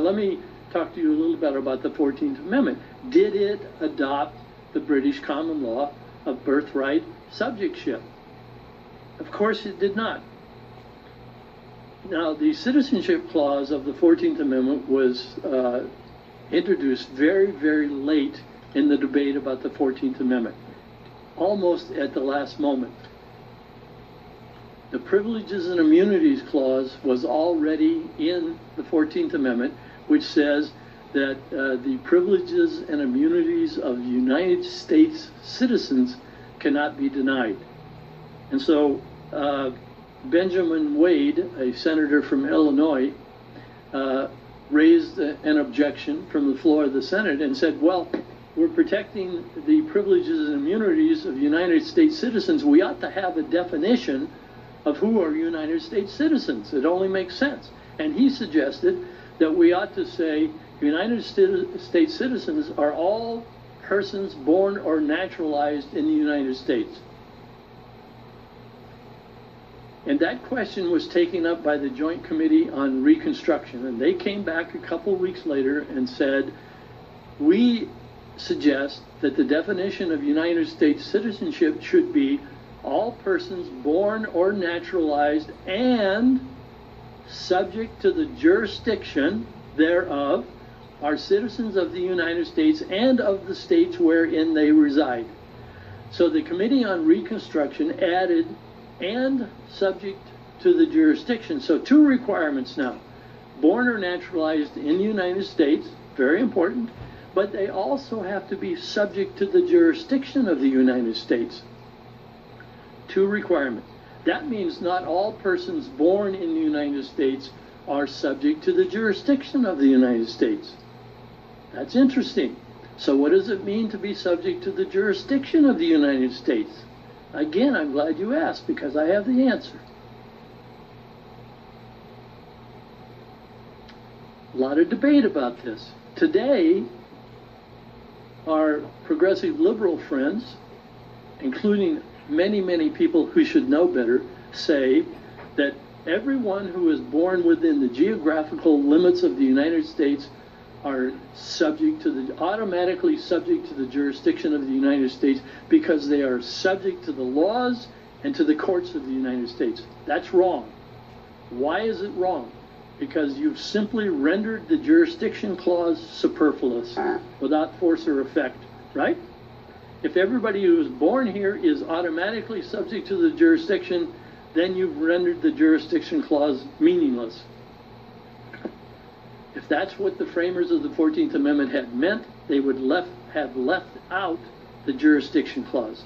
let me talk to you a little bit about the 14th Amendment. Did it adopt the British common law of birthright subjectship? Of course it did not. Now, the citizenship clause of the 14th Amendment was introduced very, very late in the debate about the 14th Amendment, almost at the last moment. The Privileges and Immunities Clause was already in the 14th Amendment, which says that the privileges and immunities of United States citizens cannot be denied. And so Benjamin Wade, a senator from Illinois, raised an objection from the floor of the Senate and said, well, we're protecting the privileges and immunities of United States citizens. We ought to have a definition of who are United States citizens. It only makes sense. And he suggested that we ought to say United States citizens are all persons born or naturalized in the United States. And that question was taken up by the Joint Committee on Reconstruction, and they came back a couple weeks later and said, we suggest that the definition of United States citizenship should be all persons born or naturalized and subject to the jurisdiction thereof are citizens of the United States and of the states wherein they reside. So the Committee on Reconstruction added and subject to the jurisdiction. So two requirements now: born or naturalized in the United States, very important, but they also have to be subject to the jurisdiction of the United States. Two requirements. That means not all persons born in the United States are subject to the jurisdiction of the United States. That's interesting. So what does it mean to be subject to the jurisdiction of the United States? Again, I'm glad you asked, because I have the answer. A lot of debate about this. Today, our progressive liberal friends, including many, many people who should know better, say that everyone who is born within the geographical limits of the United States are automatically subject to the jurisdiction of the United States because they are subject to the laws and to the courts of the United States. That's wrong. Why is it wrong? Because you've simply rendered the jurisdiction clause superfluous without force or effect, right? If everybody who is born here is automatically subject to the jurisdiction, then you've rendered the jurisdiction clause meaningless. If that's what the framers of the 14th Amendment had meant, they would have left out the jurisdiction clause.